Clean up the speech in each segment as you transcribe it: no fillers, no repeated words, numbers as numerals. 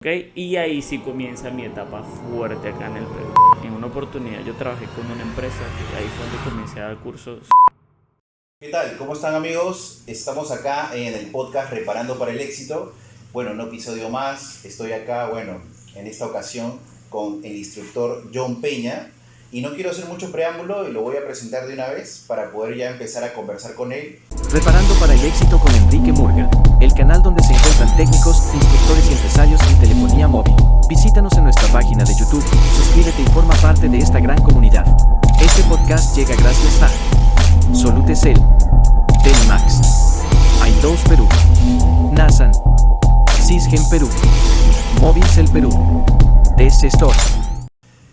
¿Ok? Y ahí sí comienza mi etapa fuerte acá en el Perú. En una oportunidad yo trabajé con una empresa y ahí fue donde comencé a dar cursos. ¿Qué tal? ¿Cómo están, amigos? Estamos acá en el podcast Reparando para el Éxito. Bueno, un episodio más. Estoy acá, bueno, en esta ocasión con el instructor John Peña. Y no quiero hacer mucho preámbulo y lo voy a presentar de una vez para poder ya empezar a conversar con él. Reparando para el Éxito con Enrique Murger, el canal donde se encuentran técnicos, instructores y empresarios en telefonía móvil. Visítanos en nuestra página de YouTube, suscríbete y forma parte de esta gran comunidad. Este podcast llega gracias a Solutecel, Telmax, iDows Perú, Nasan, Sisgen Perú, Movilcel Perú, DS Store.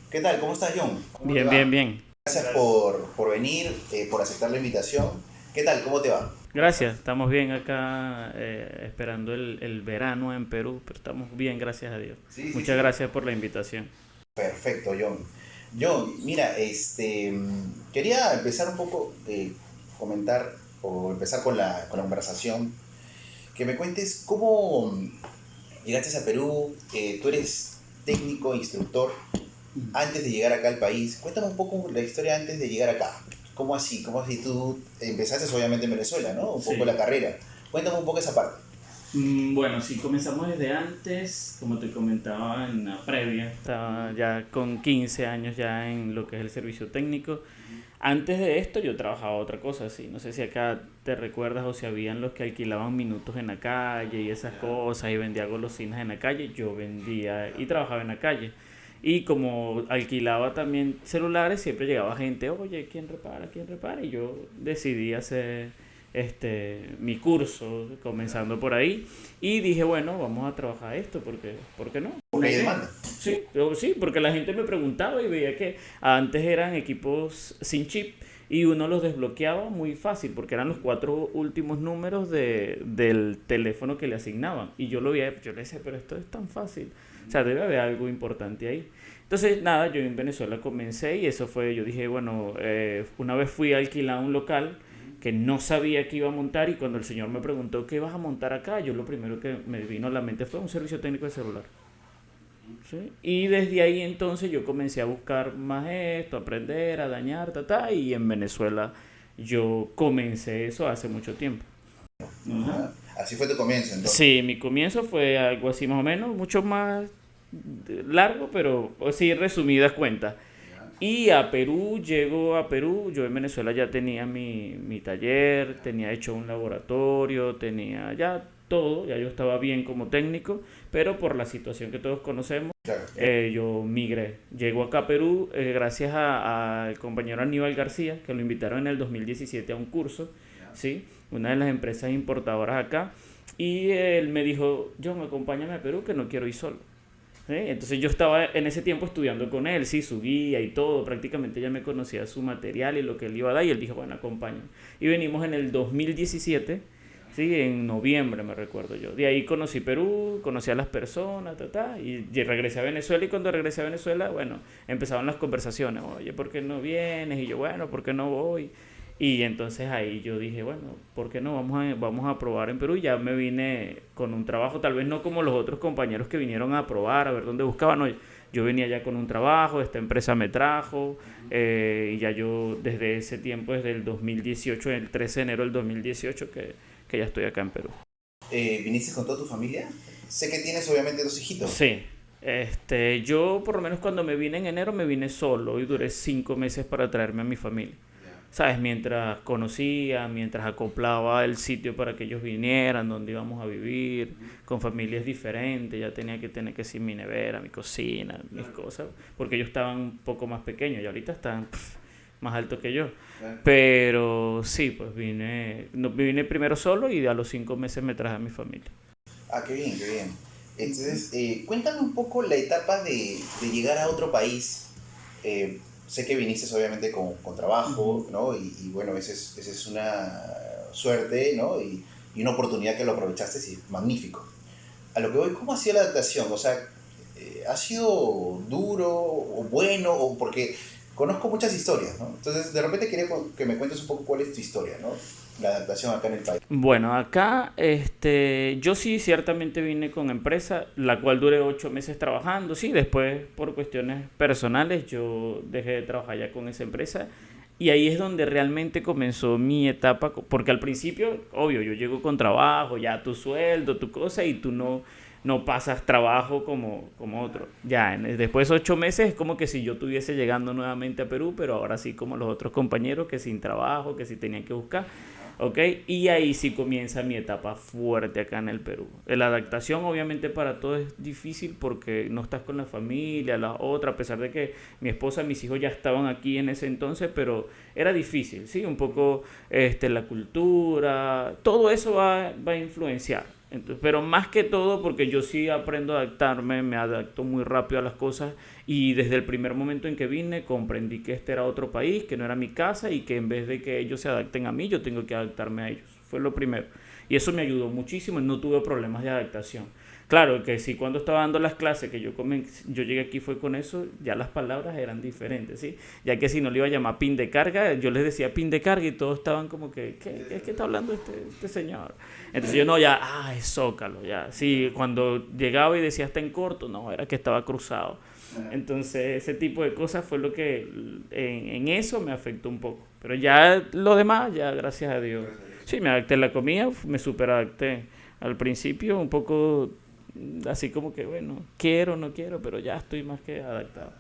¿Qué tal? ¿Cómo estás, John? ¿Cómo te Bien, va? bien, bien. Gracias por venir, por aceptar la invitación. ¿Qué tal? ¿Cómo te va? Gracias, estamos bien acá esperando el verano en Perú, pero estamos bien, gracias a Dios. Sí, sí, Muchas sí. gracias por la invitación. Perfecto, John. John, mira, quería empezar un poco, comentar o empezar con la conversación, que me cuentes cómo llegaste a Perú, tú eres técnico, instructor, antes de llegar acá al país. Cuéntame un poco la historia antes de llegar acá. ¿Cómo así? ¿Cómo así? Tú empezaste obviamente en Venezuela, ¿no? Un poco Sí. la carrera. Cuéntame un poco esa parte. Bueno, sí, comenzamos desde antes, como te comentaba en la previa, estaba ya con 15 años ya en lo que es el servicio técnico. Antes de esto yo trabajaba otra cosa, sí, no sé si acá te recuerdas o si habían los que alquilaban minutos en la calle y esas cosas y vendía golosinas en la calle, yo vendía y trabajaba en la calle. Y como alquilaba también celulares, siempre llegaba gente, oye, ¿quién repara? ¿Quién repara? Y yo decidí hacer mi curso, comenzando por ahí. Y dije, bueno, vamos a trabajar esto, porque, ¿por qué no? Porque Una hay idea. demanda. Sí, porque la gente me preguntaba y veía que antes eran equipos sin chip y uno los desbloqueaba muy fácil porque eran los 4 últimos números del teléfono que le asignaban. Y yo lo veía, yo le decía, pero esto es tan fácil. O sea, debe haber algo importante ahí. Entonces, nada, yo en Venezuela comencé y eso fue, yo dije, bueno, una vez fui a alquilar un local que no sabía que iba a montar y cuando el señor me preguntó qué vas a montar acá, yo lo primero que me vino a la mente fue un servicio técnico de celular. ¿Sí? Y desde ahí entonces yo comencé a buscar más esto, a aprender, a dañar, y en Venezuela yo comencé eso hace mucho tiempo. Ajá. Ajá. Así fue tu comienzo, entonces. Sí, mi comienzo fue algo así más o menos, mucho más largo, pero sí resumidas cuentas. Y a Perú, llego a Perú, yo en Venezuela ya tenía mi taller, tenía hecho un laboratorio, tenía ya todo, ya yo estaba bien como técnico, pero por la situación que todos conocemos, Claro. yo migré. Llego acá a Perú gracias al compañero Aníbal García, que lo invitaron en el 2017 a un curso, ¿sí? Una de las empresas importadoras acá, y él me dijo, John, acompáñame a Perú, que no quiero ir solo. ¿Sí? Entonces yo estaba en ese tiempo estudiando con él, sí, su guía y todo, prácticamente ya me conocía su material y lo que él iba a dar y él dijo, bueno, acompáñame. Y venimos en el 2017, sí, en noviembre me recuerdo yo. De ahí conocí Perú, conocí a las personas, y regresé a Venezuela y cuando regresé a Venezuela, bueno, empezaron las conversaciones, oye, ¿por qué no vienes? Y yo, bueno, ¿por qué no voy? Y entonces ahí yo dije, bueno, ¿por qué no? Vamos a probar en Perú. Y ya me vine con un trabajo, tal vez no como los otros compañeros que vinieron a probar, a ver dónde buscaban. No, yo venía ya con un trabajo, esta empresa me trajo, y ya yo desde ese tiempo, desde el 2018, el 13 de enero del 2018, que ya estoy acá en Perú. ¿Viniste con toda tu familia? Sé que tienes obviamente 2 hijitos. Sí, yo por lo menos cuando me vine en enero me vine solo y duré 5 meses para traerme a mi familia. ¿Sabes? Mientras conocía, mientras acoplaba el sitio para que ellos vinieran, donde íbamos a vivir, con familias diferentes, ya tenía que tener que sí mi nevera, mi cocina, mis cosas, porque ellos estaban un poco más pequeños y ahorita están más altos que yo. Pero sí, pues vine primero solo y a los 5 meses me traje a mi familia. Ah, qué bien, qué bien. Entonces, cuéntame un poco la etapa de llegar a otro país. Sé que viniste obviamente con trabajo, ¿no? Y bueno, esa es una suerte, ¿no? Y una oportunidad que lo aprovechaste, sí, magnífico. A lo que voy, ¿cómo ha sido la adaptación? O sea, ¿ha sido duro o bueno? O porque conozco muchas historias, ¿no? Entonces, de repente quería que me cuentes un poco cuál es tu historia, ¿no? La adaptación acá en el país. Bueno, acá yo sí ciertamente vine con empresa, la cual duré 8 meses trabajando. Sí, después por cuestiones personales yo dejé de trabajar ya con esa empresa y ahí es donde realmente comenzó mi etapa, porque al principio, obvio, yo llego con trabajo, ya tu sueldo, tu cosa y tú no pasas trabajo como otro. Ya, después de 8 meses es como que si yo estuviese llegando nuevamente a Perú, pero ahora sí como los otros compañeros que sin trabajo, que sí tenían que buscar. ¿Ok? Y ahí sí comienza mi etapa fuerte acá en el Perú. La adaptación obviamente para todos es difícil porque no estás con la familia, la otra, a pesar de que mi esposa, mis hijos ya estaban aquí en ese entonces, pero era difícil, ¿sí? Un poco la cultura, todo eso va a influenciar. Entonces, pero más que todo porque yo sí aprendo a adaptarme, me adapto muy rápido a las cosas y desde el primer momento en que vine comprendí que este era otro país, que no era mi casa y que en vez de que ellos se adapten a mí, yo tengo que adaptarme a ellos. Fue lo primero. Y eso me ayudó muchísimo y no tuve problemas de adaptación. Claro que sí, cuando estaba dando las clases que yo llegué aquí fue con eso, ya las palabras eran diferentes, ¿sí? Ya que si no le iba a llamar pin de carga, yo les decía pin de carga y todos estaban como que, ¿qué es que está hablando este señor? Entonces yo no, ya, es zócalo, ya. Sí, cuando llegaba y decía está en corto, no, era que estaba cruzado. Entonces ese tipo de cosas fue lo que en eso me afectó un poco. Pero ya lo demás, ya gracias a Dios. Sí, me adapté a la comida, me super adapté. Al principio un poco así como que, bueno, quiero, no quiero, pero ya estoy más que adaptado.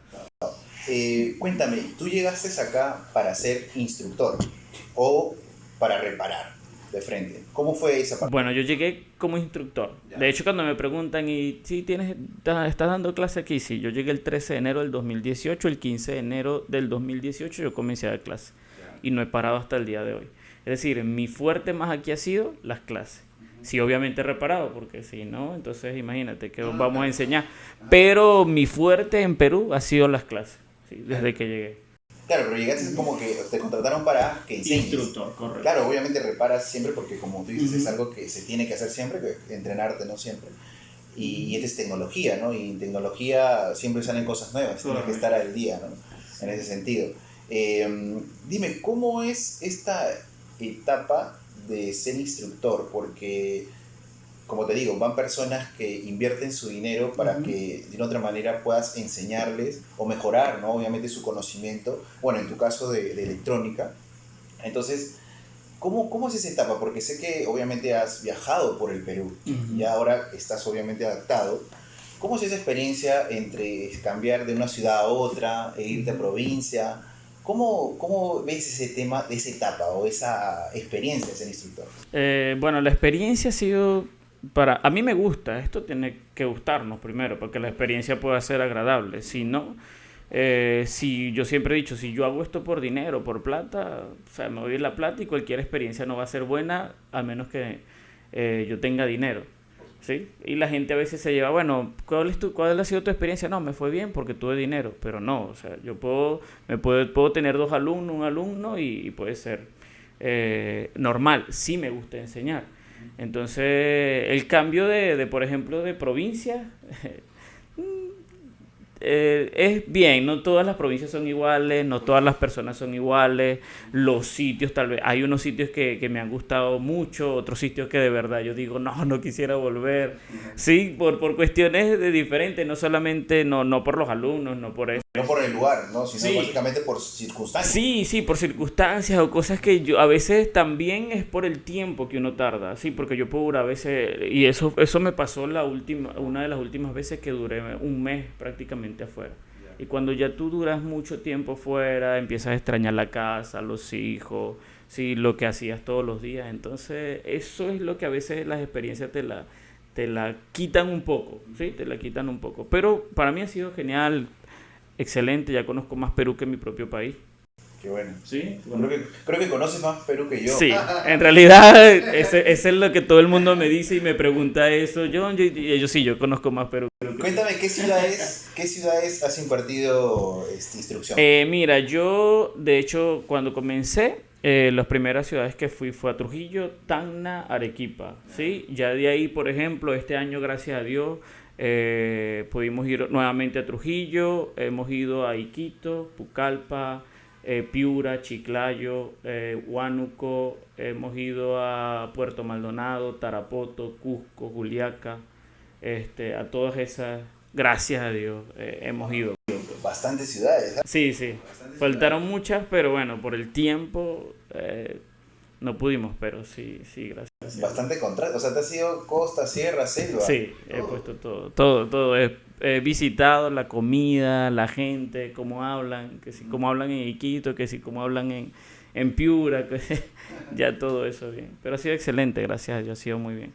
Cuéntame, ¿tú llegaste acá para ser instructor o para reparar de frente? ¿Cómo fue esa parte? Bueno, yo llegué como instructor. Ya. De hecho, cuando me preguntan, ¿y si estás dando clase aquí? Sí, yo llegué el 13 de enero del 2018, el 15 de enero del 2018 yo comencé a dar clase y no he parado hasta el día de hoy. Es decir, mi fuerte más aquí ha sido las clases. Sí, obviamente he reparado, porque si no, entonces imagínate que vamos a enseñar. Pero mi fuerte en Perú ha sido las clases, ¿sí? Desde que llegué. Claro, pero llegaste como que te contrataron para que enseñes. Instructor, correcto. Claro, obviamente reparas siempre porque como tú dices, es algo que se tiene que hacer siempre, que entrenarte, ¿no? Siempre. Y esto es tecnología, ¿no? Y en tecnología siempre salen cosas nuevas, tienes que estar al día, ¿no? En ese sentido. Dime, ¿cómo es esta etapa de ser instructor? Porque, como te digo, van personas que invierten su dinero para que de otra manera puedas enseñarles o mejorar, ¿no? Obviamente su conocimiento, bueno, en tu caso de electrónica. Entonces, ¿cómo es esa etapa? Porque sé que obviamente has viajado por el Perú y ahora estás obviamente adaptado. ¿Cómo es esa experiencia entre cambiar de una ciudad a otra e irte a provincia? ¿Cómo ves ese tema, esa etapa o esa experiencia de ser instructor? Bueno, la experiencia ha sido, a mí me gusta, esto tiene que gustarnos primero, para que la experiencia pueda ser agradable. Si no, si yo siempre he dicho, si yo hago esto por dinero, por plata, o sea, me voy a ir la plata y cualquier experiencia no va a ser buena a menos que yo tenga dinero. ¿Sí? Y la gente a veces se lleva, bueno, ¿cuál ha sido tu experiencia? No, me fue bien porque tuve dinero, pero no, o sea, yo puedo tener 2 alumnos, un alumno y puede ser normal, sí me gusta enseñar. Entonces, el cambio por ejemplo, de provincia es bien, no todas las provincias son iguales, no todas las personas son iguales, los sitios tal vez, hay unos sitios que me han gustado mucho, otros sitios que de verdad yo digo, no quisiera volver, sí, por cuestiones de diferentes, no solamente, no por los alumnos, no por eso. No por el lugar, ¿no? Sino Sí. básicamente por circunstancias. Sí, por circunstancias o cosas que yo, a veces también es por el tiempo que uno tarda, sí, porque yo puedo durar a veces, y eso me pasó una de las últimas veces que duré un mes prácticamente afuera. Y cuando ya tú duras mucho tiempo fuera, empiezas a extrañar la casa, los hijos, sí, lo que hacías todos los días, entonces eso es lo que a veces las experiencias te la quitan un poco, sí, te la quitan un poco, pero para mí ha sido genial. Excelente, ya conozco más Perú que mi propio país. Qué bueno. Sí, Creo que conoces más Perú que yo. Sí, en realidad ese es lo que todo el mundo me dice y me pregunta eso. Yo conozco más Perú. Cuéntame, ¿qué ciudades has impartido instrucción? Mira, yo de hecho cuando comencé, las primeras ciudades que fue a Trujillo, Tacna, Arequipa, ¿sí? Ya de ahí, por ejemplo, este año, gracias a Dios, Pudimos ir nuevamente a Trujillo, hemos ido a Iquito, Pucallpa, Piura, Chiclayo, Huánuco, hemos ido a Puerto Maldonado, Tarapoto, Cusco, Juliaca, a todas esas, gracias a Dios, hemos ido. Bastantes ciudades, ¿eh? Sí, sí, faltaron muchas, pero bueno, por el tiempo no pudimos, pero sí, sí, gracias. Bastante contraste, o sea, te has ido costa, sierra, selva. Sí, he puesto todo. He visitado la comida, la gente, cómo hablan, que si cómo hablan en Iquito, que si cómo hablan en Piura, que ya todo eso bien. Pero ha sido excelente, gracias a Dios, ha sido muy bien.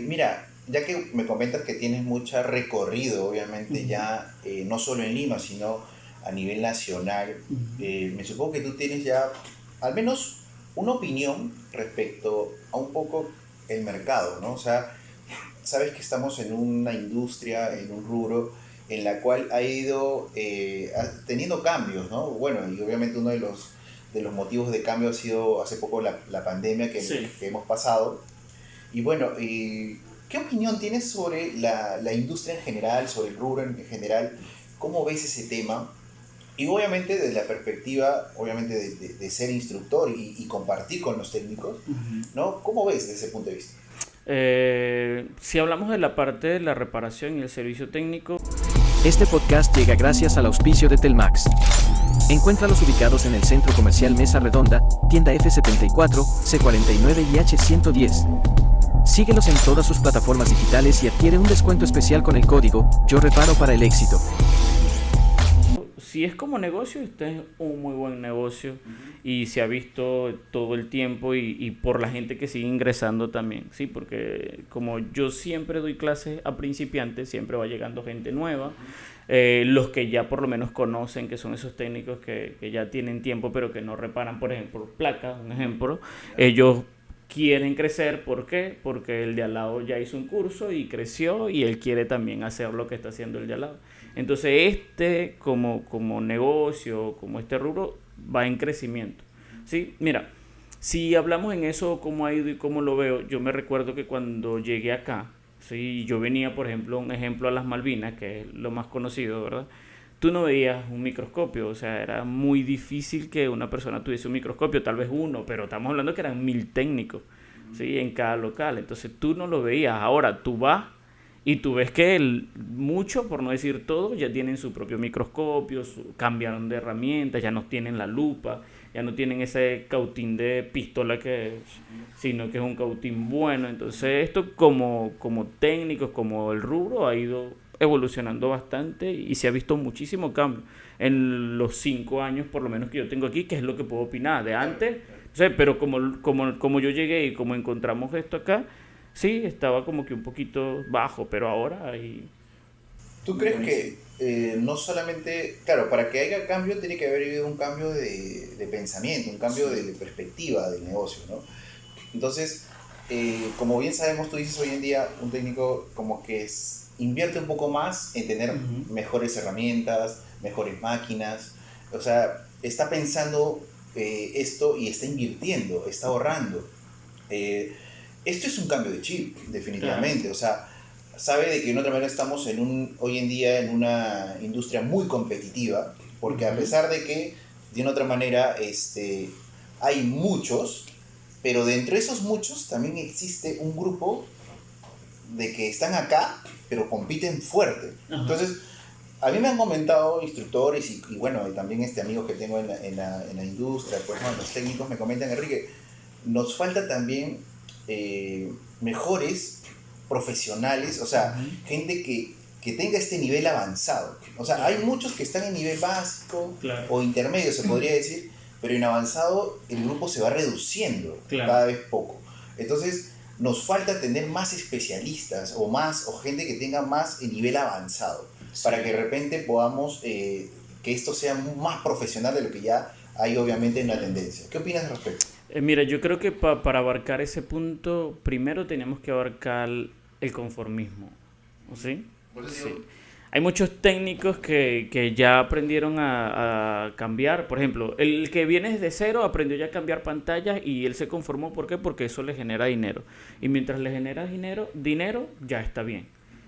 Mira, ya que me comentas que tienes mucho recorrido, obviamente ya, no solo en Lima, sino a nivel nacional, me supongo que tú tienes ya al menos una opinión respecto a un poco el mercado, ¿no? O sea, sabes que estamos en una industria, en un rubro, en la cual ha ido teniendo cambios, ¿no? Bueno, y obviamente uno de los motivos de cambio ha sido hace poco la pandemia que hemos pasado. Y bueno, ¿qué opinión tienes sobre la industria en general, sobre el rubro en general? ¿Cómo ves ese tema? Y obviamente desde la perspectiva, obviamente de ser instructor y compartir con los técnicos, ¿no? ¿Cómo ves desde ese punto de vista? Si hablamos de la parte de la reparación y el servicio técnico, Este podcast llega gracias al auspicio de Telmax. Encuéntralos ubicados en el Centro Comercial Mesa Redonda, tienda F74, C49 y H110. Síguelos en todas sus plataformas digitales y adquiere un descuento especial con el código Yo Reparo para el éxito. si es como negocio, este es un muy buen negocio y se ha visto todo el tiempo y por la gente que sigue ingresando también, ¿sí? Porque como yo siempre doy clases a principiantes, siempre va llegando gente nueva, los que ya por lo menos conocen, que son esos técnicos que ya tienen tiempo pero que no reparan, por ejemplo, placas, un ejemplo, ellos quieren crecer. ¿Por qué? Porque el de al lado ya hizo un curso y creció y él quiere también hacer lo que está haciendo el de al lado. Entonces como negocio, como este rubro, va en crecimiento, ¿sí? Mira, si hablamos en eso, cómo ha ido y cómo lo veo, yo me recuerdo que cuando llegué acá, ¿sí? Yo venía, por ejemplo, un ejemplo a las Malvinas, que es lo más conocido, ¿verdad? Tú no veías un microscopio, o sea, era muy difícil que una persona tuviese un microscopio, tal vez uno, pero estamos hablando que eran 1000 técnicos, ¿sí? En cada local, entonces tú no lo veías. Ahora tú vas y tú ves que mucho, por no decir todo, ya tienen su propio microscopio, cambiaron de herramientas, ya no tienen la lupa, ya no tienen ese cautín de pistola sino que es un cautín bueno. Entonces esto como técnicos, como el rubro, ha ido evolucionando bastante y se ha visto muchísimo cambio en los 5 años por lo menos que yo tengo aquí, que es lo que puedo opinar de antes. O sea, pero como yo llegué y como encontramos esto acá, sí, estaba como que un poquito bajo, pero ahora hay... ¿Tú crees que no solamente, claro, para que haya cambio tiene que haber habido un cambio de pensamiento, un cambio de perspectiva del negocio, ¿no? Entonces, como bien sabemos, tú dices hoy en día, un técnico como que invierte un poco más en tener mejores herramientas, mejores máquinas, o sea, está pensando esto y está invirtiendo, está ahorrando. Esto es un cambio de chip, definitivamente. Claro. O sea, sabe de que de una otra manera estamos hoy en día en una industria muy competitiva, porque a pesar de que de una otra manera hay muchos, pero de entre esos muchos también existe un grupo de que están acá, pero compiten fuerte. Ajá. Entonces, a mí me han comentado instructores y bueno, y también amigos que tengo en la industria, pues bueno, los técnicos me comentan, Enrique, nos falta también mejores profesionales, o sea, gente que tenga este nivel avanzado. O sea, hay muchos que están en nivel básico o intermedio, se podría decir, pero en avanzado el grupo se va reduciendo cada vez poco. Entonces, nos falta tener más especialistas o gente que tenga más el nivel avanzado, para que de repente podamos que esto sea más profesional de lo que ya hay obviamente en la tendencia. ¿Qué opinas al respecto? Mira, yo creo que para abarcar ese punto, primero tenemos que abarcar el conformismo, ¿sí? Sí. Hay muchos técnicos que ya aprendieron a cambiar. Por ejemplo, el que viene desde cero aprendió ya a cambiar pantallas y él se conformó. ¿Por qué? Porque eso le genera dinero. Y mientras le genera dinero ya está bien.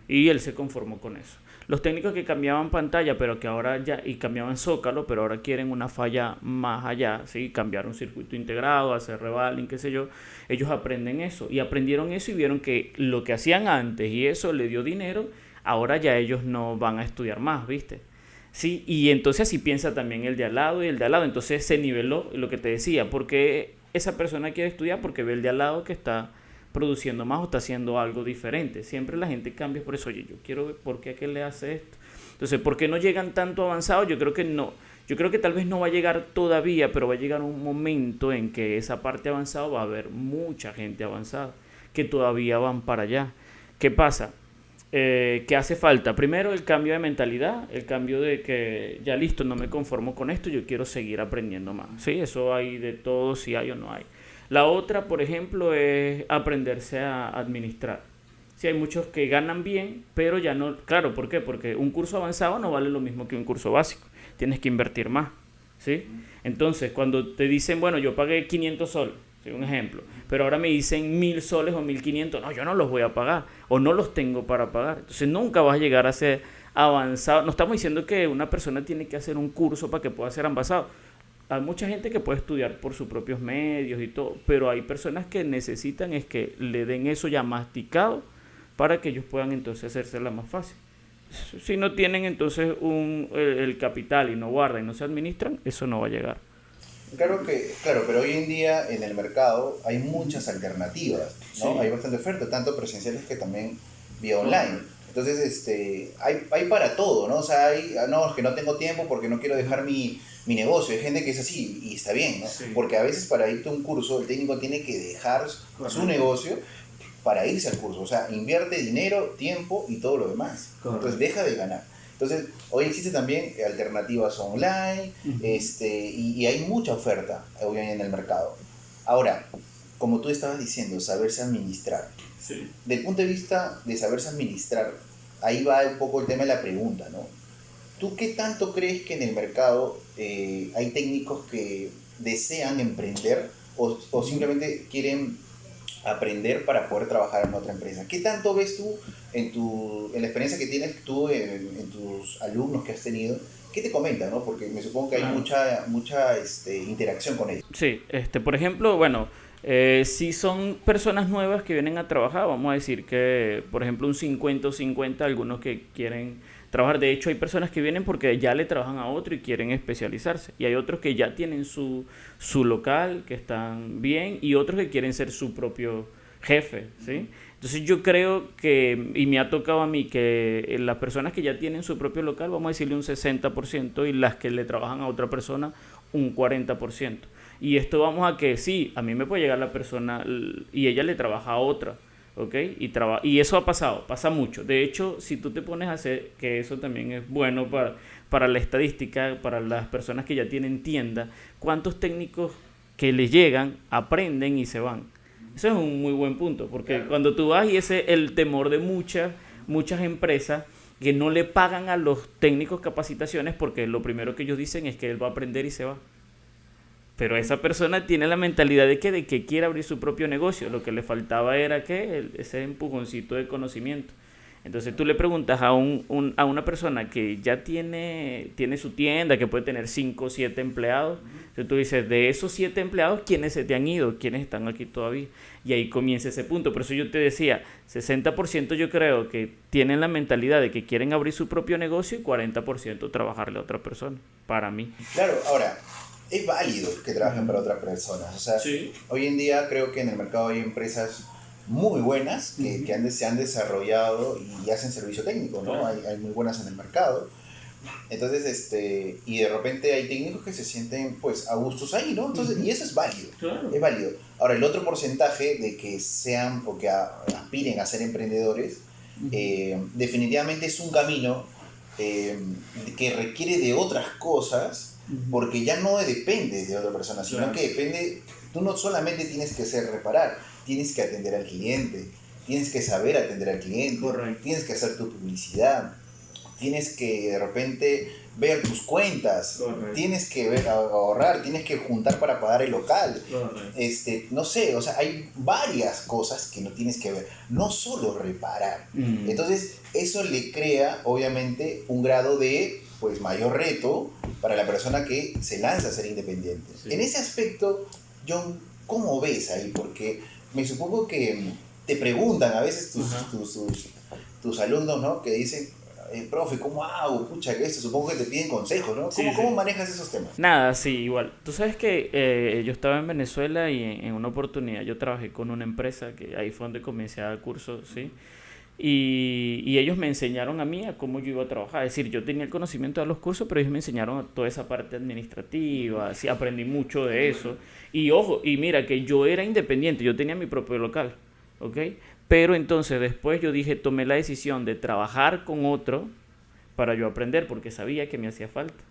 Y él se conformó con eso. Los técnicos que cambiaban pantalla, pero que ahora ya, y cambiaban zócalo, pero ahora quieren una falla más allá, ¿sí? Cambiar un circuito integrado, hacer revaling, qué sé yo, ellos aprenden eso. Y aprendieron eso y vieron que lo que hacían antes y eso le dio dinero, ahora ya ellos no van a estudiar más, ¿viste? Sí, y entonces así piensa también el de al lado y el de al lado. Entonces se niveló lo que te decía, porque esa persona quiere estudiar porque ve el de al lado que está produciendo más o está haciendo algo diferente. Siempre la gente cambia por eso. Oye, yo quiero ver por qué aquel le hace esto. Entonces, ¿por qué no llegan tanto avanzados? Yo creo que no. Yo creo que tal vez no va a llegar todavía, pero va a llegar un momento en que esa parte avanzada va a haber mucha gente avanzada que todavía van para allá. ¿Qué pasa? ¿Qué hace falta? Primero, el cambio de mentalidad, el cambio de que ya listo, no me conformo con esto, yo quiero seguir aprendiendo más. Sí, eso hay de todo, si hay o no hay. La otra, por ejemplo, es aprenderse a administrar. Sí, hay muchos que ganan bien, pero ya no... Claro, ¿por qué? Porque un curso avanzado no vale lo mismo que un curso básico. Tienes que invertir más, ¿sí? Entonces, cuando te dicen, bueno, yo pagué 500 soles, ¿sí? Un ejemplo, pero ahora me dicen 1.000 soles o 1.500, no, yo no los voy a pagar, o no los tengo para pagar. Entonces, nunca vas a llegar a ser avanzado. No estamos diciendo que una persona tiene que hacer un curso para que pueda ser avanzado. Hay mucha gente que puede estudiar por sus propios medios y todo, pero hay personas que necesitan es que le den eso ya masticado para que ellos puedan entonces hacérsela más fácil. Si no tienen entonces el capital y no guardan y no se administran, eso no va a llegar. Claro, pero hoy en día en el mercado hay muchas alternativas, ¿no? Sí. Hay bastante oferta, tanto presenciales que también vía online. Entonces, hay para todo, ¿no? O sea, no, es que no tengo tiempo porque no quiero dejar mi negocio. Hay gente que es así y está bien, ¿no? Sí. Porque a veces para irte a un curso el técnico tiene que dejar su negocio para irse al curso. O sea, invierte dinero, tiempo y todo lo demás. Correcto. Entonces deja de ganar. Entonces, hoy existen también alternativas online, y hay mucha oferta hoy en el mercado. Ahora, como tú estabas diciendo, saberse administrar. Sí. Del punto de vista de saberse administrar, ahí va un poco el tema de la pregunta, ¿no? ¿Tú qué tanto crees que en el mercado hay técnicos que desean emprender o simplemente quieren aprender para poder trabajar en otra empresa? ¿Qué tanto ves tú en la experiencia que tienes tú en tus alumnos que has tenido? ¿Qué te comentan, no? Porque me supongo que hay mucha interacción con ellos. Sí, por ejemplo, bueno, si son personas nuevas que vienen a trabajar, vamos a decir que, por ejemplo, un 50 o 50, algunos que quieren trabajar. De hecho, hay personas que vienen porque ya le trabajan a otro y quieren especializarse. Y hay otros que ya tienen su local, que están bien, y otros que quieren ser su propio jefe, ¿sí? Entonces yo creo que, y me ha tocado a mí, que las personas que ya tienen su propio local, vamos a decirle un 60%, y las que le trabajan a otra persona, un 40%. Y esto vamos a que, sí, a mí me puede llegar la persona y ella le trabaja a otra, ¿ok? Y eso pasa mucho. De hecho, si tú te pones a hacer, que eso también es bueno para la estadística, para las personas que ya tienen tienda, ¿cuántos técnicos que les llegan, aprenden y se van? Eso es un muy buen punto, porque claro, cuando tú vas, y ese es el temor de muchas empresas, que no le pagan a los técnicos capacitaciones, porque lo primero que ellos dicen es que él va a aprender y se va. Pero esa persona tiene la mentalidad de que quiere abrir su propio negocio. Lo que le faltaba era ese empujoncito de conocimiento. Entonces tú le preguntas a una persona que ya tiene su tienda, que puede tener 5 o 7 empleados. Entonces tú dices, de esos 7 empleados, ¿quiénes se te han ido? ¿Quiénes están aquí todavía? Y ahí comienza ese punto. Por eso yo te decía, 60% yo creo que tienen la mentalidad de que quieren abrir su propio negocio y 40% trabajarle a otra persona, para mí. Claro, ahora, es válido que trabajen para otras personas. O sea, sí, hoy en día creo que en el mercado hay empresas muy buenas que se han desarrollado y hacen servicio técnico, ¿no? Claro. Hay muy buenas en el mercado. Entonces, y de repente hay técnicos que se sienten, pues, a gustos ahí, ¿no? Entonces, y eso es válido. Claro. Es válido. Ahora, el otro porcentaje de que sean o que aspiren a ser emprendedores, definitivamente es un camino que requiere de otras cosas, porque ya no depende de otra persona, sino claro, que depende, tú no solamente tienes que reparar, tienes que atender al cliente, tienes que saber atender al cliente, correcto, tienes que hacer tu publicidad, tienes que de repente ver tus cuentas, Correcto. tienes que ahorrar, tienes que juntar para pagar el local. Correcto. No sé, o sea, hay varias cosas que no tienes que ver, no solo reparar. Entonces, eso le crea, obviamente, un grado de pues mayor reto para la persona que se lanza a ser independiente. Sí. En ese aspecto, John, ¿cómo ves ahí? Porque me supongo que te preguntan a veces tus alumnos, ¿no? Que dicen, profe, ¿cómo hago? Pucha, que esto, supongo que te piden consejos, ¿no? Sí, ¿Cómo sí. manejas esos temas? Nada, sí, igual. Tú sabes que yo estaba en Venezuela y en una oportunidad yo trabajé con una empresa, que ahí fue donde comencé a dar cursos, ¿sí? Y ellos me enseñaron a mí a cómo yo iba a trabajar. Es decir, yo tenía el conocimiento de los cursos, pero ellos me enseñaron toda esa parte administrativa, sí, aprendí mucho de eso. Y ojo, y mira que yo era independiente, yo tenía mi propio local, ¿ok? Pero entonces después yo dije, tomé la decisión de trabajar con otro para yo aprender, porque sabía que me hacía falta.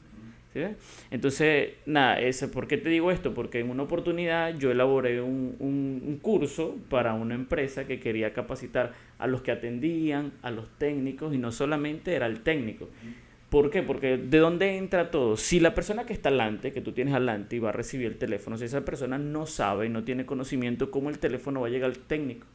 ¿Sí ves? Entonces, nada, ¿por qué te digo esto? Porque en una oportunidad yo elaboré un curso para una empresa que quería capacitar a los que atendían, a los técnicos, y no solamente era el técnico. ¿Por qué? Porque ¿de dónde entra todo? Si la persona que está adelante, que tú tienes adelante y va a recibir el teléfono, si esa persona no sabe, no tiene conocimiento, ¿cómo el teléfono va a llegar al técnico?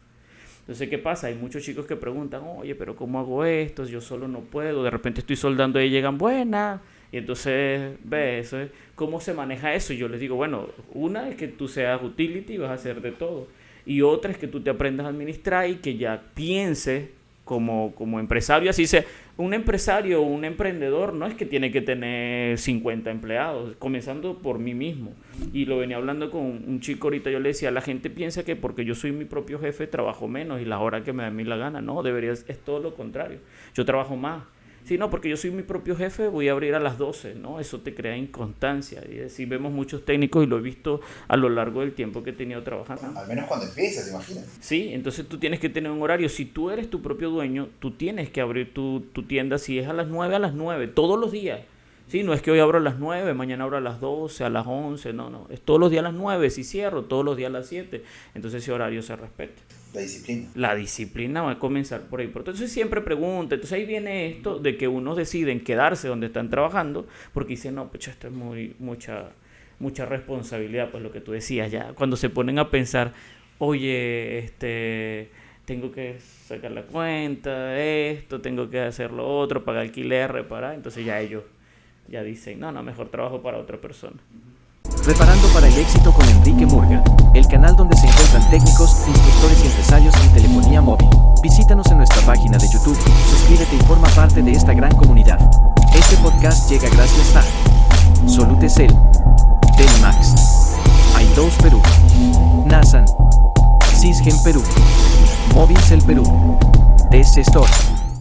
Entonces, ¿qué pasa? Hay muchos chicos que preguntan, oye, pero ¿cómo hago esto? Yo solo no puedo, de repente estoy soldando y llegan buenas. Y entonces, ves, ¿cómo se maneja eso? Y yo les digo, bueno, una es que tú seas utility y vas a hacer de todo. Y otra es que tú te aprendas a administrar y que ya pienses como empresario. Así sea, un empresario o un emprendedor no es que tiene que tener 50 empleados, comenzando por mí mismo. Y lo venía hablando con un chico ahorita, yo le decía, la gente piensa que porque yo soy mi propio jefe trabajo menos y las horas que me da a mí la gana. No, es todo lo contrario. Yo trabajo más. Sí, no, porque yo soy mi propio jefe, voy a abrir a las 12, ¿no? Eso te crea inconstancia. Y así vemos muchos técnicos y lo he visto a lo largo del tiempo que he tenido trabajando. Al menos cuando empiezas, imagina. Sí, entonces tú tienes que tener un horario. Si tú eres tu propio dueño, tú tienes que abrir tu tienda, si es a las 9, todos los días. Sí, no es que hoy abro a las 9, mañana abro a las 12, a las 11, no. Es todos los días a las 9, si cierro, todos los días a las 7. Entonces ese horario se respeta. La disciplina. La disciplina va a comenzar por ahí. Pero entonces siempre pregunta. Entonces ahí viene esto de que unos deciden quedarse donde están trabajando porque dicen, no, pues esto es mucha responsabilidad, pues lo que tú decías ya. Cuando se ponen a pensar, oye, tengo que sacar la cuenta, esto, tengo que hacer lo otro, pagar alquiler, reparar. Entonces ya ellos ya dicen, no, mejor trabajo para otra persona. Preparando para el éxito con Enrique Murga, el canal donde se encuentran técnicos, instructores y empresarios en telefonía móvil. Visítanos en nuestra página de YouTube, suscríbete y forma parte de esta gran comunidad. Este podcast llega gracias a Solutecel, Telmax, i2 Perú, Nasan, Sisgen Perú, Movilcel Perú, DS Store.